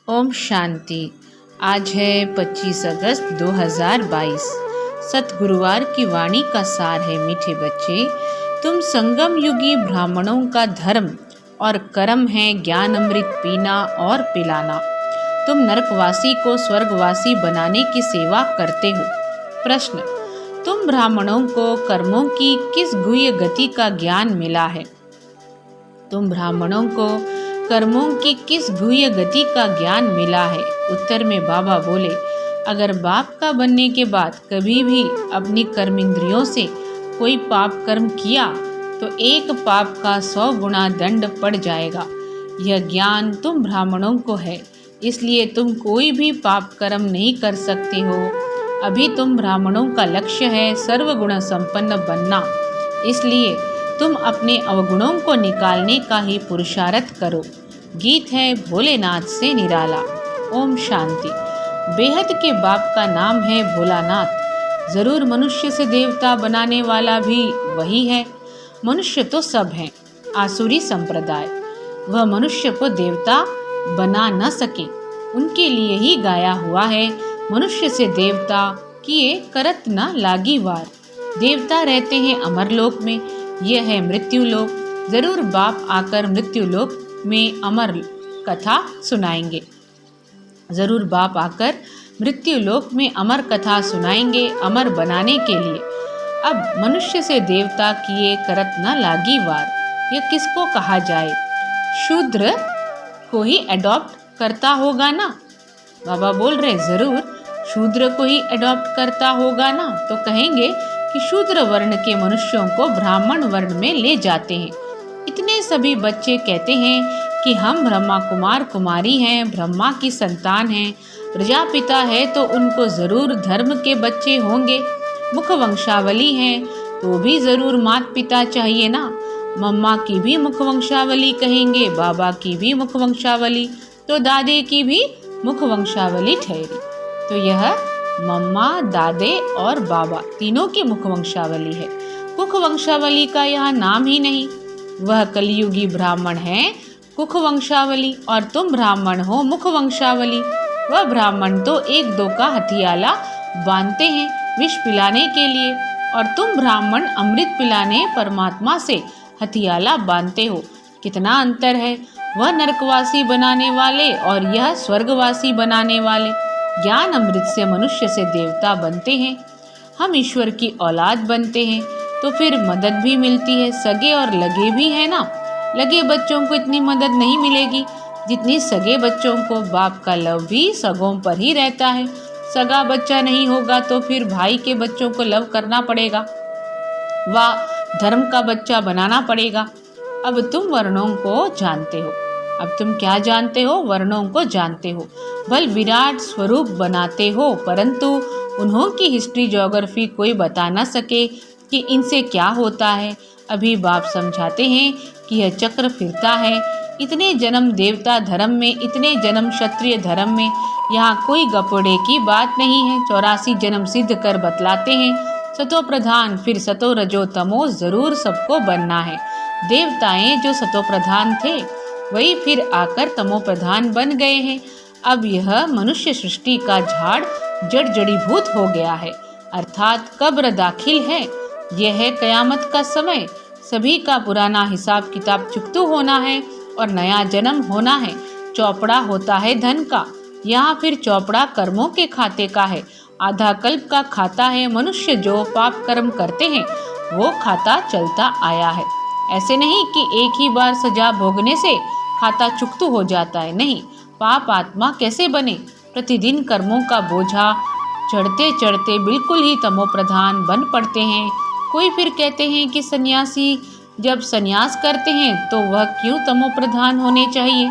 ओम शांति। आज है 25 अगस्त 2022। सतगुरुवार की वाणी का सार है। मीठे बच्चे, तुम संगम युगी ब्राह्मणों का धर्म और कर्म है ज्ञान अमृत पीना और पिलाना। तुम नरकवासी को स्वर्गवासी बनाने की सेवा करते हो। प्रश्न, तुम ब्राह्मणों को कर्मों की किस गुह्य गति का ज्ञान मिला है? तुम ब्राह्मणों को कर्मों की किस गुह्य गति का ज्ञान मिला है? उत्तर में बाबा बोले, अगर बाप का बनने के बाद कभी भी अपनी कर्मेंद्रियों से कोई पाप कर्म किया तो एक पाप का 100 गुना दंड पड़ जाएगा। यह ज्ञान तुम ब्राह्मणों को है, इसलिए तुम कोई भी पाप कर्म नहीं कर सकते हो। अभी तुम ब्राह्मणों का लक्ष्य है सर्वगुण संपन्न बनना, इसलिए तुम अपने अवगुणों को निकालने का ही पुरुषार्थ करो। गीत है भोलेनाथ से निराला। ओम शांति। बेहद के बाप का नाम है भोलानाथ। जरूर मनुष्य से देवता बनाने वाला भी वही है। मनुष्य तो सब हैं, आसुरी संप्रदाय। वह मनुष्य को देवता बना न सके, उनके लिए ही गाया हुआ है, मनुष्य से देवता किए करत न लागी वार। देवता रहते हैं अमरलोक में, यह है मृत्यु लोक। जरूर बाप आकर मृत्यु लोक में अमर कथा सुनाएंगे। जरूर बाप आकर मृत्यु लोक में अमर कथा सुनाएंगे, अमर बनाने के लिए। अब मनुष्य से देवता किए करत न लागी वार, यह किसको कहा जाए? शूद्र को ही अडॉप्ट करता होगा ना। बाबा बोल रहे जरूर शूद्र को ही अडॉप्ट करता होगा ना, तो कहेंगे कि शूद्र वर्ण के मनुष्यों को ब्राह्मण वर्ण में ले जाते हैं। इतने सभी बच्चे कहते हैं कि हम ब्रह्मा कुमार कुमारी हैं, ब्रह्मा की संतान हैं, प्रजापिता है तो उनको जरूर धर्म के बच्चे होंगे। मुख वंशावली है तो भी जरूर माता पिता चाहिए ना। मम्मा की भी मुख वंशावली कहेंगे, बाबा की भी मुख वंशावली, तो दादे की भी मुख वंशावली ठहरी। तो यह मम्मा, दादे और बाबा तीनों की मुख वंशावली है। कुख वंशावली का यहाँ नाम ही नहीं। वह कलियुगी ब्राह्मण है कुख वंशावली, और तुम ब्राह्मण हो मुख वंशावली। वह ब्राह्मण तो एक दो का हथियाला बांधते हैं विष पिलाने के लिए, और तुम ब्राह्मण अमृत पिलाने परमात्मा से हथियाला बांधते हो। कितना अंतर है। वह नरकवासी बनाने वाले और यह स्वर्गवासी बनाने वाले। ज्ञान अमृत से मनुष्य से देवता बनते हैं, हम ईश्वर की औलाद बनते हैं, तो फिर मदद भी मिलती है। सगे और लगे भी है ना। लगे बच्चों को इतनी मदद नहीं मिलेगी जितनी सगे बच्चों को। बाप का लव भी सगों पर ही रहता है। सगा बच्चा नहीं होगा तो फिर भाई के बच्चों को लव करना पड़ेगा, वह धर्म का बच्चा बनाना पड़ेगा। अब तुम वर्णों को जानते हो। अब तुम क्या जानते हो? वर्णों को जानते हो। बल विराट स्वरूप बनाते हो, परंतु उन्हों की हिस्ट्री ज्योग्राफी कोई बता न सके कि इनसे क्या होता है। अभी बाप समझाते हैं कि यह चक्र फिरता है। इतने जन्म देवता धर्म में, इतने जन्म क्षत्रिय धर्म में, यहाँ कोई गपोड़े की बात नहीं है। 84 जन्म सिद्ध कर बतलाते हैं। सतो प्रधान फिर सतो रजो तमो जरूर सबको बनना है। देवताएं जो सतो प्रधान थे वही फिर आकर तमो प्रधान बन गए हैं। अब यह मनुष्य सृष्टि का झाड़ जड़ जड़ीभूत हो गया है, अर्थात कब्र दाखिल है। यह है कयामत का समय। सभी का पुराना हिसाब किताब चुकतू होना है और नया जन्म होना है। चौपड़ा होता है धन का, यहाँ फिर चौपड़ा कर्मों के खाते का है। आधा कल्प का खाता है। मनुष्य जो पाप कर्म करते हैं वो खाता चलता आया है। ऐसे नहीं कि एक ही बार सजा भोगने से खाता चुकतू हो जाता है, नहीं। पाप आत्मा कैसे बने? प्रतिदिन कर्मों का बोझा चढ़ते चढ़ते बिल्कुल ही तमो प्रधान बन पड़ते हैं। कोई फिर कहते हैं कि सन्यासी जब सन्यास करते हैं तो वह क्यों तमो प्रधान होने चाहिए।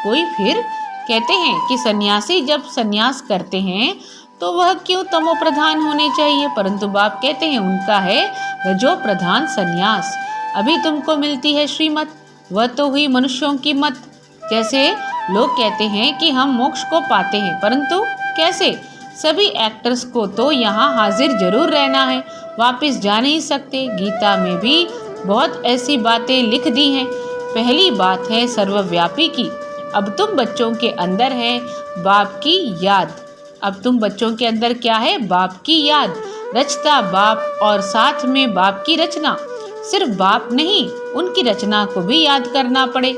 कोई फिर कहते हैं कि सन्यासी जब सन्यास करते हैं तो वह क्यों तमो प्रधान होने चाहिए, परंतु बाप कहते हैं उनका है रजो प्रधान सन्यास। अभी तुमको मिलती है श्रीमत, वह तो हुई मनुष्यों की मत। जैसे लोग कहते हैं कि हम मोक्ष को पाते हैं, परंतु कैसे? सभी एक्टर्स को तो यहाँ हाजिर जरूर रहना है, वापस जा नहीं सकते। गीता में भी बहुत ऐसी बातें लिख दी हैं। पहली बात है सर्वव्यापी की, अब तुम बच्चों के अंदर है बाप की याद। अब तुम बच्चों के अंदर क्या है? बाप की याद। रचता बाप और साथ में बाप की रचना। सिर्फ बाप नहीं, उनकी रचना को भी याद करना पड़े।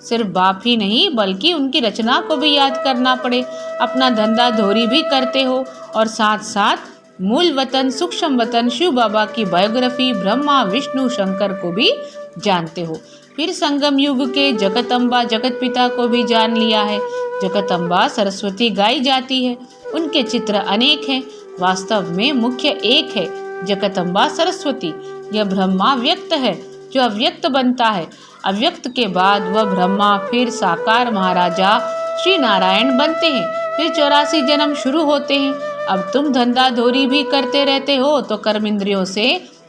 सिर्फ बाप ही नहीं बल्कि उनकी रचना को भी याद करना पड़े। अपना धंधा धोरी भी करते हो और साथ साथ मूल वतन, सूक्ष्म वतन, शिव बाबा की बायोग्राफी, ब्रह्मा विष्णु शंकर को भी जानते हो। फिर संगम युग के जगतम्बा जगत पिता को भी जान लिया है। जगतम्बा सरस्वती गाई जाती है। उनके चित्र अनेक हैं, वास्तव में मुख्य एक है, जगतम्बा सरस्वती। यह ब्रह्मा व्यक्त है जो अव्यक्त बनता है। अव्यक्त के बाद वह ब्रह्मा फिर साकार महाराजा श्री नारायण बनते हैं। फिर 84 जन्म शुरू होते हैं। अब तुम धंधा धोरी भी करते रहते हो तो कर्म इंद्रियों से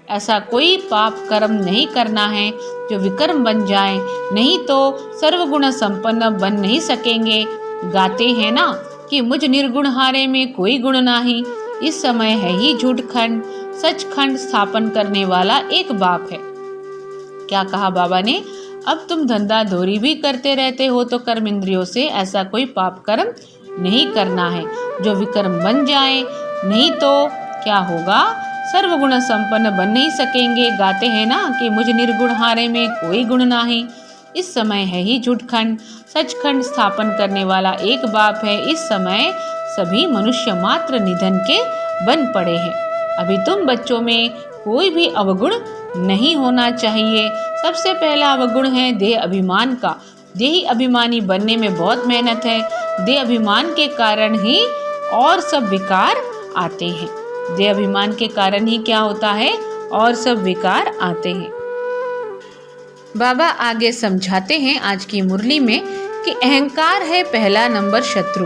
ऐसा कोई पाप कर्म नहीं करना है जो विकर्म बन जाए, नहीं तो सर्वगुण संपन्न बन नहीं सकेंगे। गाते हैं ना कि मुझ निर्गुण हारे में कोई गुण नाही। इस समय है ही झूठ खंड, सचखंड स्थापन करने वाला एक बाप है। क्या कहा बाबा ने? अब तुम धंधा धोरी भी करते रहते हो तो कर्म इंद्रियों से ऐसा कोई पाप कर्म नहीं करना है जो विकर्म बन जाए, नहीं तो क्या होगा? सर्वगुण संपन्न बन नहीं सकेंगे। गाते हैं ना कि मुझ निर्गुण हारे में कोई गुण नाही। इस समय है ही झूठखंड, सचखंड स्थापन करने वाला एक बाप है। इस समय सभी मनुष्य मात्र निधन के बन पड़े हैं। अभी तुम बच्चों में कोई भी अवगुण नहीं होना चाहिए। सबसे पहला अवगुण है देह अभिमान का। देही अभिमानी बनने में बहुत मेहनत है। देह अभिमान के कारण ही और सब विकार आते हैं। देह अभिमान के कारण ही क्या होता है? और सब विकार आते हैं। बाबा आगे समझाते हैं आज की मुरली में कि अहंकार है पहला नंबर शत्रु।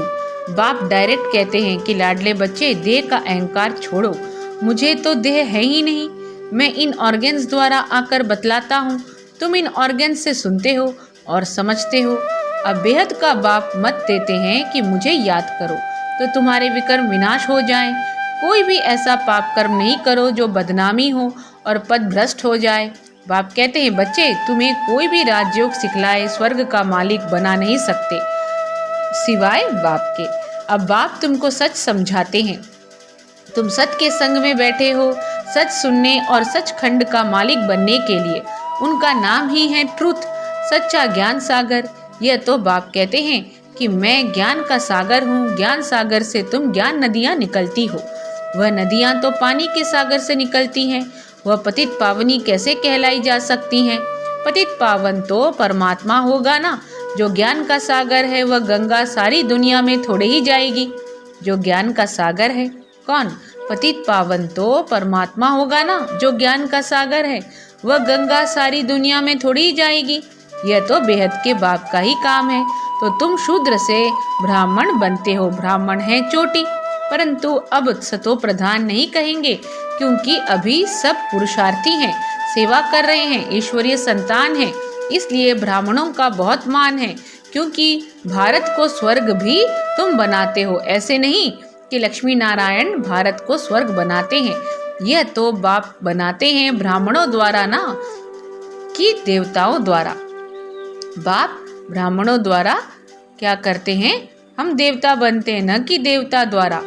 बाप डायरेक्ट कहते हैं कि लाडले बच्चे, देह का अहंकार छोड़ो। मुझे तो देह है ही नहीं, मैं इन ऑर्गन्स द्वारा आकर बतलाता हूँ। तुम इन ऑर्गन्स से सुनते हो और समझते हो। अब बेहद का बाप मत देते हैं कि मुझे याद करो तो तुम्हारे विकर्म विनाश हो जाएं। कोई भी ऐसा पाप कर्म नहीं करो जो बदनामी हो और पद भ्रष्ट हो जाए। बाप कहते हैं बच्चे, तुम्हें कोई भी राजयोग सिखलाए स्वर्ग का मालिक बना नहीं सकते सिवाय बाप के। अब बाप तुमको सच समझाते हैं। तुम सच के संग में बैठे हो सच सुनने और सचखंड का मालिक बनने के लिए। उनका नाम ही है ट्रुथ, सच्चा ज्ञान सागर। यह तो बाप कहते हैं कि मैं ज्ञान का सागर हूँ। ज्ञान सागर से तुम ज्ञान नदियाँ निकलती हो। वह नदियाँ तो पानी के सागर से निकलती हैं। वह पतित पावनी कैसे कहलाई जा सकती हैं? पतित पावन तो परमात्मा होगा ना। जो ज्ञान का सागर है वह गंगा सारी दुनिया में थोड़े ही जाएगी। जो ज्ञान का सागर है कौन? पतित पावन तो परमात्मा होगा ना। जो ज्ञान का सागर है वह गंगा सारी दुनिया में थोड़ी ही जाएगी। यह तो बेहद के बाप का ही काम है। तो तुम शूद्र से ब्राह्मण बनते हो। ब्राह्मण है चोटी, परंतु अब सतो प्रधान नहीं कहेंगे क्योंकि अभी सब पुरुषार्थी हैं, सेवा कर रहे हैं, ईश्वरीय संतान हैं। इसलिए ब्राह्मणों का बहुत मान है क्योंकि भारत को स्वर्ग भी तुम बनाते हो। ऐसे नहीं कि लक्ष्मी नारायण भारत को स्वर्ग बनाते हैं। यह तो बाप बनाते हैं ब्राह्मणों द्वारा ना कि देवताओं द्वारा। बाप ब्राह्मणों द्वारा क्या करते हैं? हम देवता बनते हैं, न कि देवता द्वारा।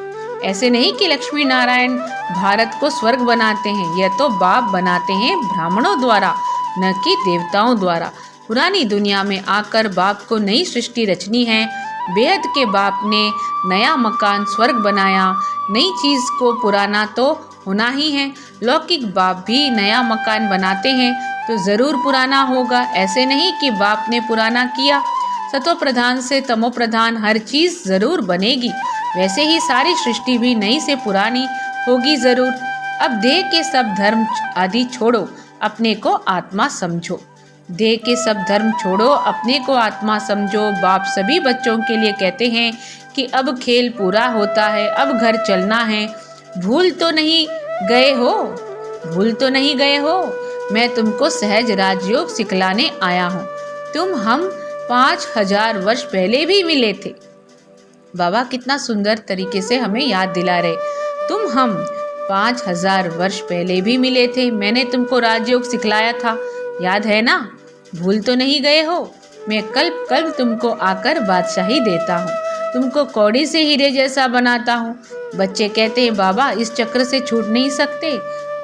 ऐसे नहीं कि लक्ष्मी नारायण भारत को स्वर्ग बनाते हैं। यह तो बाप बनाते हैं ब्राह्मणों द्वारा, न कि देवताओं द्वारा। पुरानी दुनिया में आकर बाप को नई सृष्टि रचनी है। बेहद के बाप ने नया मकान स्वर्ग बनाया। नई चीज को पुराना तो होना ही है। लौकिक बाप भी नया मकान बनाते हैं तो जरूर पुराना होगा। ऐसे नहीं कि बाप ने पुराना किया। सतो प्रधान से तमो प्रधान हर चीज जरूर बनेगी। वैसे ही सारी सृष्टि भी नई से पुरानी होगी जरूर। अब देह के सब धर्म आदि छोड़ो, अपने को आत्मा समझो। देह के सब धर्म छोड़ो, अपने को आत्मा समझो। बाप सभी बच्चों के लिए कहते हैं कि अब खेल पूरा होता है, अब घर चलना है। भूल तो नहीं गए हो? भूल तो नहीं गए हो? मैं तुमको सहज राजयोग सिखलाने आया हूँ। तुम हम 5000 वर्ष पहले भी मिले थे। बाबा कितना सुंदर तरीके से हमें याद दिला रहे। तुम हम 5000 वर्ष पहले भी मिले थे। मैंने तुमको राजयोग सिखलाया था, याद है ना? भूल तो नहीं गए हो? मैं कल्प कल्प तुमको आकर बादशाही देता हूँ, तुमको कौड़ी से हीरे जैसा बनाता हूँ। बच्चे कहते हैं बाबा इस चक्र से छूट नहीं सकते।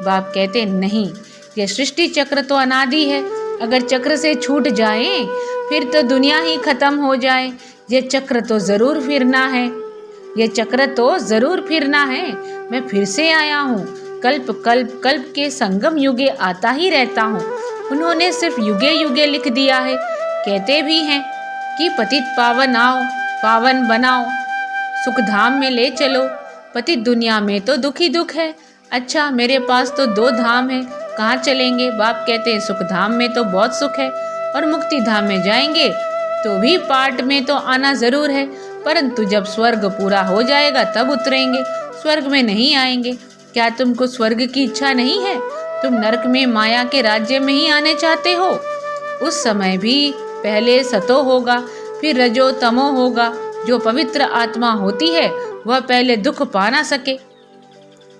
बाप कहते नहीं, ये सृष्टि चक्र तो अनादि है, अगर चक्र से छूट जाए फिर तो दुनिया ही खत्म हो जाए। ये चक्र तो जरूर फिरना है, ये चक्र तो जरूर फिरना है। मैं फिर से आया हूँ, कल्प कल्प कल्प के संगम युगे आता ही रहता हूँ। उन्होंने सिर्फ युगे युगे लिख दिया है। कहते भी हैं कि पतित पावन आओ, पावन बनाओ, सुख धाम में ले चलो। पतित दुनिया में तो दुख ही दुख है। अच्छा मेरे पास तो 2 धाम है, कहाँ चलेंगे? बाप कहते हैं सुख धाम में तो बहुत सुख है, और मुक्ति धाम में जाएंगे तो भी पार्ट में तो आना जरूर है, परंतु जब स्वर्ग पूरा हो जाएगा तब उतरेंगे, स्वर्ग में नहीं आएंगे। क्या तुमको स्वर्ग की इच्छा नहीं है? तुम नरक में माया के राज्य में ही आने चाहते हो? उस समय भी पहले सतो होगा, फिर रजो तमो होगा। जो पवित्र आत्मा होती है वह पहले दुख पा ना सके।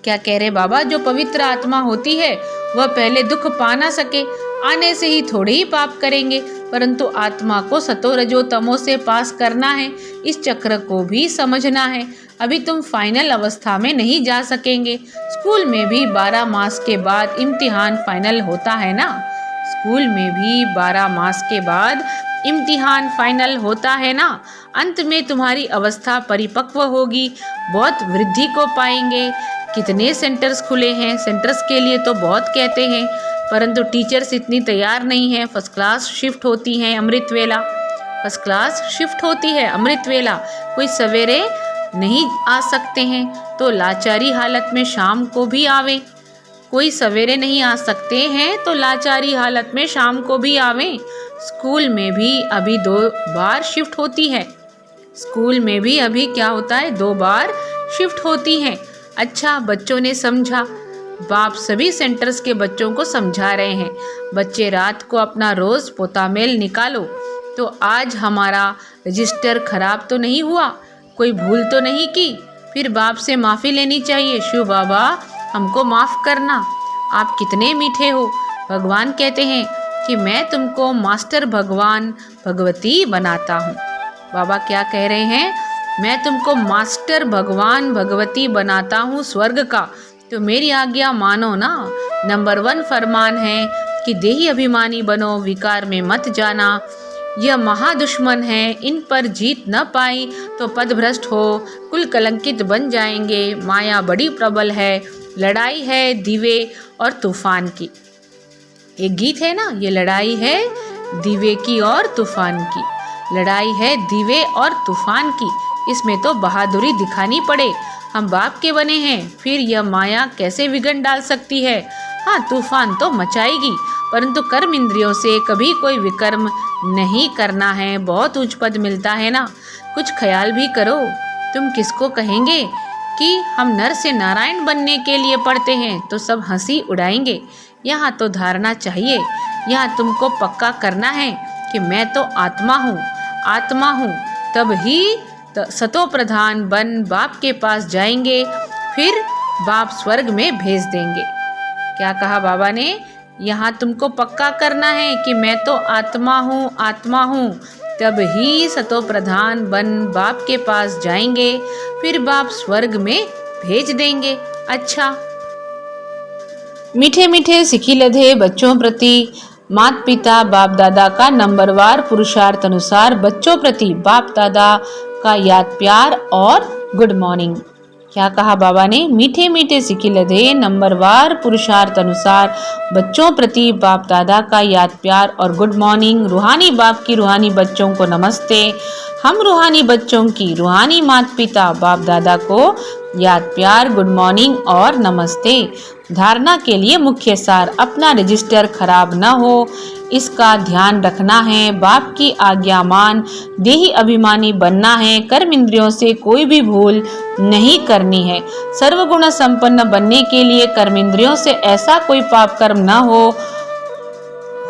क्या कह रहे बाबा? जो पवित्र आत्मा होती है वह पहले दुख पा ना सके, आने से ही थोड़े ही पाप करेंगे, परंतु आत्मा को सतो रजो तमो से पास करना है। इस चक्र को भी समझना है। अभी तुम फाइनल अवस्था में नहीं जा सकेंगे। स्कूल में भी 12 मास के बाद इम्तिहान फाइनल होता है ना, स्कूल में भी 12 मास के बाद इम्तिहान फाइनल होता है ना। अंत में तुम्हारी अवस्था परिपक्व होगी, बहुत वृद्धि को पाएंगे। कितने सेंटर्स खुले हैं, सेंटर्स के लिए तो बहुत कहते हैं, परंतु टीचर्स इतनी तैयार नहीं है। फर्स्ट क्लास शिफ्ट होती हैं अमृत वेला, फर्स्ट क्लास शिफ्ट होती है अमृत वेला। कोई सवेरे नहीं आ सकते हैं तो लाचारी हालत में शाम को भी आवे। कोई सवेरे नहीं आ सकते हैं तो लाचारी हालत में शाम को भी आवे। स्कूल में भी अभी 2 बार शिफ्ट होती है, स्कूल में भी अभी क्या होता है 2 बार शिफ्ट होती है। अच्छा बच्चों ने समझा, बाप सभी सेंटर्स के बच्चों को समझा रहे हैं। बच्चे रात को अपना रोज पोतामेल निकालो। तो आज हमारा रजिस्टर खराब तो नहीं हुआ, कोई भूल तो नहीं की, फिर बाप से माफ़ी लेनी चाहिए। शिव बाबा हमको माफ़ करना, आप कितने मीठे हो। भगवान कहते हैं कि मैं तुमको मास्टर भगवान भगवती बनाता हूँ। बाबा क्या कह रहे हैं? मैं तुमको मास्टर भगवान भगवती बनाता हूँ स्वर्ग का, तो मेरी आज्ञा मानो ना। नंबर 1 फरमान है कि देही अभिमानी बनो, विकार में मत जाना। यह महादुश्मन है, इन पर जीत न पाई तो पदभ्रष्ट हो, कुल कलंकित बन जाएंगे। माया बड़ी प्रबल है, लड़ाई है दिवे और तूफान की। एक गीत है ना, ये लड़ाई है दिवे की और तूफान की, लड़ाई है दिवे और तूफान की। इसमें तो बहादुरी दिखानी पड़े। हम बाप के बने हैं, फिर यह माया कैसे विघन डाल सकती है? हाँ तूफान तो मचाएगी, परंतु कर्म इंद्रियों से कभी कोई विकर्म नहीं करना है। बहुत उच्च पद मिलता है ना। कुछ ख्याल भी करो, तुम किसको कहेंगे कि हम नर से नारायण बनने के लिए पढ़ते हैं, तो सब हंसी उड़ाएंगे। यहाँ तो धारणा चाहिए, यहाँ तुमको पक्का करना है कि मैं तो आत्मा हूँ, आत्मा हूँ। तब ही सतो प्रधान बन बाप के पास जाएंगे, फिर बाप स्वर्ग में भेज देंगे। क्या कहा बाबा ने? यहाँ तुमको पक्का करना है कि मैं तो आत्मा हूँ, आत्मा हूँ। तब ही सतो प्रधान बन बाप के पास जाएंगे, फिर बाप स्वर्ग में भेज देंगे। अच्छा मीठे मीठे सिखी लधे बच्चों प्रति माता पिता बाप दादा का नंबरवार पुरुषार्थ अनुसार बच्चों प्रति बाप दादा का याद प्यार और गुड मॉर्निंग। क्या कहा बाबा ने? मीठे मीठे सिखी लधे नंबरवार पुरुषार्थ अनुसार बच्चों प्रति बाप दादा का याद प्यार और गुड मॉर्निंग। रूहानी बाप की रूहानी बच्चों को नमस्ते। हम रूहानी बच्चों की रूहानी माता पिता बाप दादा को याद प्यार, गुड मॉर्निंग और नमस्ते। धारणा के लिए मुख्य सार, अपना रजिस्टर खराब न हो इसका ध्यान रखना है। बाप की आज्ञा मान देही अभिमानी बनना है। कर्म इंद्रियों से कोई भी भूल नहीं करनी है। सर्वगुण संपन्न बनने के लिए कर्म इंद्रियों से ऐसा कोई पाप कर्म न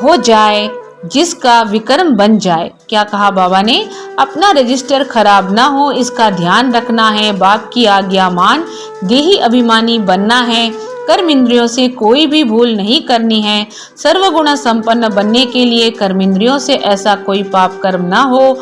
हो जाए जिसका विकर्म बन जाए। क्या कहा बाबा ने? अपना रजिस्टर खराब ना हो इसका ध्यान रखना है। बाप की आज्ञा मान देही अभिमानी बनना है। कर्म इंद्रियों से कोई भी भूल नहीं करनी है। सर्वगुण संपन्न बनने के लिए कर्म इंद्रियों से ऐसा कोई पाप कर्म ना हो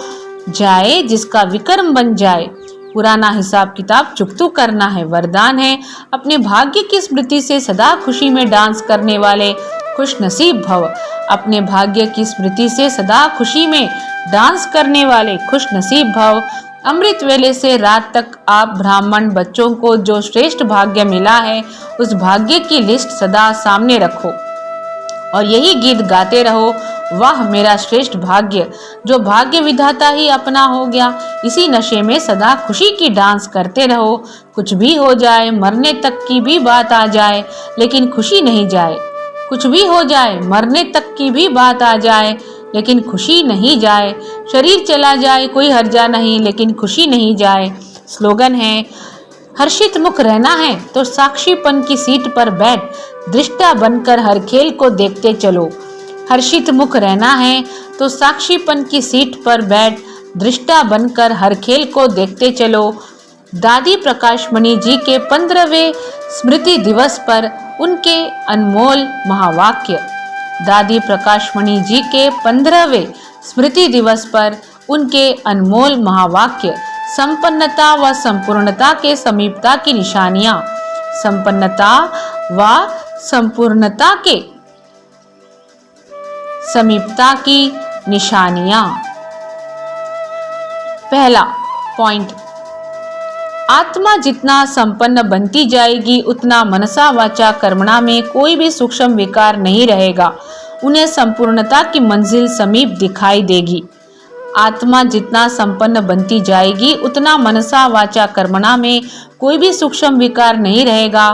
जाए जिसका विकर्म बन जाए। पुराना हिसाब किताब चुकतू करना है। वरदान है, अपने भाग्य की स्मृति से सदा खुशी में डांस करने वाले खुश नसीब भव। अपने भाग्य की स्मृति से सदा खुशी में डांस करने वाले खुश नसीब भव। अमृत वेले से रात तक आप ब्राह्मण बच्चों को जो श्रेष्ठ भाग्य मिला है उस भाग्य की लिस्ट सदा सामने रखो और यही गीत गाते रहो, वाह मेरा श्रेष्ठ भाग्य, जो भाग्य विधाता ही अपना हो गया। इसी नशे में सदा खुशी की डांस करते रहो। कुछ भी हो जाए, मरने तक की भी बात आ जाए, लेकिन खुशी नहीं जाए। कुछ भी हो जाए, मरने तक की भी बात आ जाए, लेकिन खुशी नहीं जाए। शरीर चला जाए कोई हर्जा नहीं, लेकिन खुशी नहीं जाए। स्लोगन है, हर्षित मुख रहना है तो साक्षीपन की सीट पर बैठ दृष्टा बनकर हर खेल को देखते चलो। हर्षित मुख रहना है तो साक्षीपन की सीट पर बैठ दृष्टा बनकर हर खेल को देखते चलो। दादी प्रकाशमणि जी के 15वें स्मृति दिवस पर उनके अनमोल महावाक्य। दादी प्रकाशमणि जी के 15वें स्मृति दिवस पर उनके अनमोल महावाक्य। संपन्नता व संपूर्णता के समीपता की निशानियां। संपन्नता व संपूर्णता के समीपता की निशानियां। पहला पॉइंट, आत्मा जितना संपन्न बनती जाएगी उतना मनसा वाचा कर्मणा में कोई भी सूक्ष्म विकार नहीं रहेगा। उन्हें संपूर्णता की मंजिल समीप दिखाई देगी। आत्मा जितना संपन्न बनती जाएगी उतना मनसा वाचा कर्मणा में कोई भी सूक्ष्म विकार नहीं रहेगा।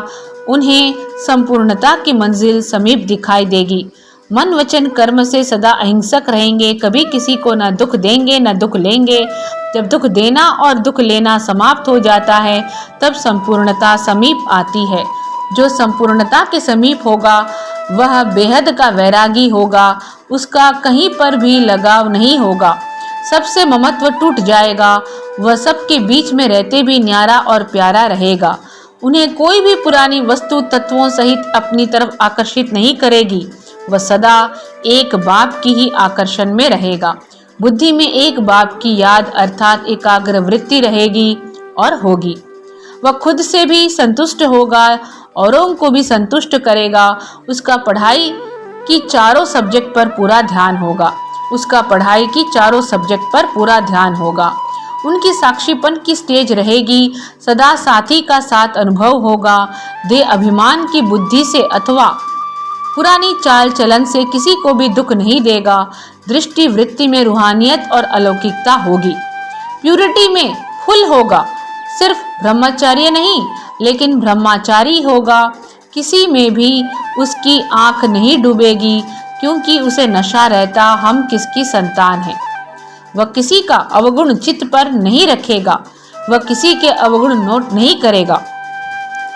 उन्हें संपूर्णता की मंजिल समीप दिखाई देगी। मन वचन कर्म से सदा अहिंसक रहेंगे, कभी किसी को न दुख देंगे न दुख लेंगे। जब दुख देना और दुख लेना समाप्त हो जाता है तब संपूर्णता समीप आती है। जो संपूर्णता के समीप होगा वह बेहद का वैरागी होगा। उसका कहीं पर भी लगाव नहीं होगा। सबसे ममत्व टूट जाएगा। वह सबके बीच में रहते भी न्यारा और प्यारा रहेगा। उन्हें कोई भी पुरानी वस्तु तत्वों सहित अपनी तरफ आकर्षित नहीं करेगी। वह सदा एक बाप की ही आकर्षण में रहेगा। बुद्धि में एक बाप की याद अर्थात एकाग्र वृत्ति रहेगी और होगी। वह खुद से भी संतुष्ट होगा, औरों को भी संतुष्ट करेगा। उसका पढ़ाई की चारों सब्जेक्ट पर पूरा ध्यान होगा। उसका पढ़ाई की चारों सब्जेक्ट पर पूरा ध्यान होगा। उनकी साक्षीपन की स्टेज रहेगी। सदा साथी का साथ अनुभव होगा। देह अभिमान की बुद्धि से अथवा पुरानी चाल चलन से किसी को भी दुख नहीं देगा। दृष्टि वृत्ति में रूहानियत और अलौकिकता होगी। प्यूरिटी में फुल होगा। सिर्फ ब्रह्मचर्य नहीं लेकिन ब्रह्मचारी होगा। किसी में भी उसकी आंख नहीं डूबेगी क्योंकि उसे नशा रहता हम किसकी संतान हैं। वह किसी का अवगुण चित्त पर नहीं रखेगा। वह किसी के अवगुण नोट नहीं करेगा।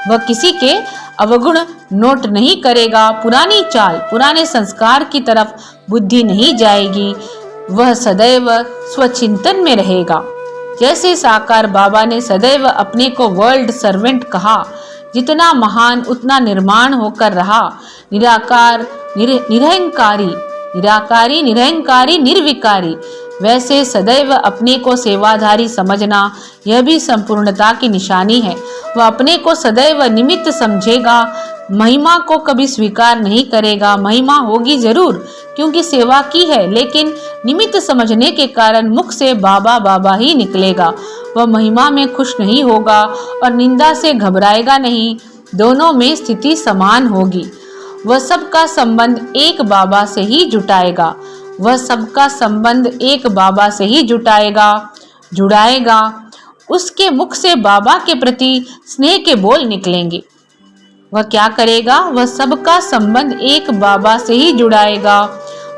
वह किसी के अवगुण नोट नहीं करेगा। पुरानी चाल पुराने संस्कार की तरफ बुद्धि नहीं जाएगी। वह सदैव स्वचिंतन में रहेगा। जैसे साकार बाबा ने सदैव अपने को वर्ल्ड सर्वेंट कहा, जितना महान उतना निर्माण होकर रहा। निराकार निरहंकारी, निराकारी निरहंकारी निर्विकारी। वैसे सदैव अपने को सेवाधारी समझना यह भी संपूर्णता की निशानी है। वह अपने को सदैव निमित्त समझेगा। महिमा को कभी स्वीकार नहीं करेगा। महिमा होगी जरूर क्योंकि सेवा की है, लेकिन निमित्त समझने के कारण मुख से बाबा बाबा ही निकलेगा। वह महिमा में खुश नहीं होगा और निंदा से घबराएगा नहीं। दोनों में स्थिति समान होगी। वह सबका संबंध एक बाबा से ही जुटाएगा। वह सबका संबंध एक बाबा से ही जुड़ाएगा। उसके मुख से बाबा के प्रति स्नेह के बोल निकलेंगे। वह क्या करेगा? वह सबका संबंध एक बाबा से ही जुड़ाएगा।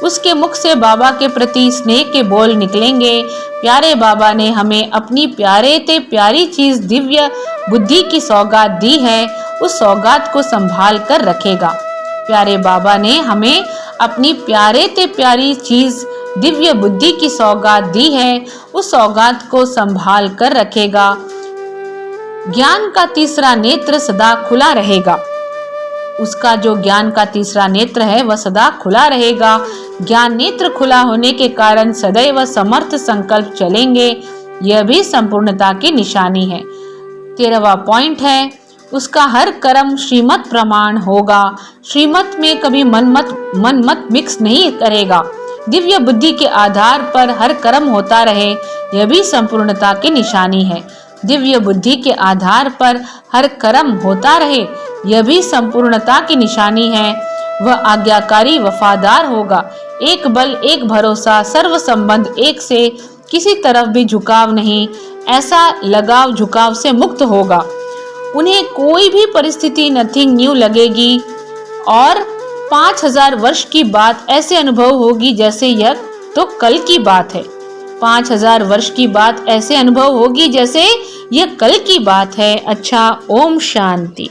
उसके मुख से बाबा के प्रति स्नेह के बोल निकलेंगे। प्यारे बाबा ने हमें अपनी प्यारे ते प्यारी चीज दिव्य बुद्धि की सौगात दी है। उस सौगात को संभाल कर रखेगा। प्यारे बाबा ने हमें अपनी प्यारे ते प्यारी चीज दिव्य बुद्धि की सौगात दी है। उस सौगात को संभाल कर रखेगा। ज्ञान का तीसरा नेत्र सदा खुला रहेगा। उसका जो ज्ञान का तीसरा नेत्र है वह सदा खुला रहेगा। ज्ञान नेत्र खुला होने के कारण सदैव समर्थ संकल्प चलेंगे। यह भी संपूर्णता की निशानी है। 13वां पॉइंट है, उसका हर कर्म श्रीमत प्रमाण होगा। श्रीमत में कभी मन मत मिक्स नहीं करेगा। दिव्य बुद्धि के आधार पर हर कर्म होता रहे, यह भी संपूर्णता की निशानी है। दिव्य बुद्धि के आधार पर हर कर्म होता रहे, यह भी संपूर्णता की निशानी है। वह आज्ञाकारी वफादार होगा। एक बल, एक भरोसा, सर्व संबंध एक से, किसी तरफ भी झुकाव नहीं। ऐसा लगाव झुकाव से मुक्त होगा। उन्हें कोई भी परिस्थिति नथिंग न्यू लगेगी और 5000 वर्ष की बात ऐसे अनुभव होगी जैसे यह तो कल की बात है। 5000 वर्ष की बात ऐसे अनुभव होगी जैसे यह कल की बात है। अच्छा, ओम शांति।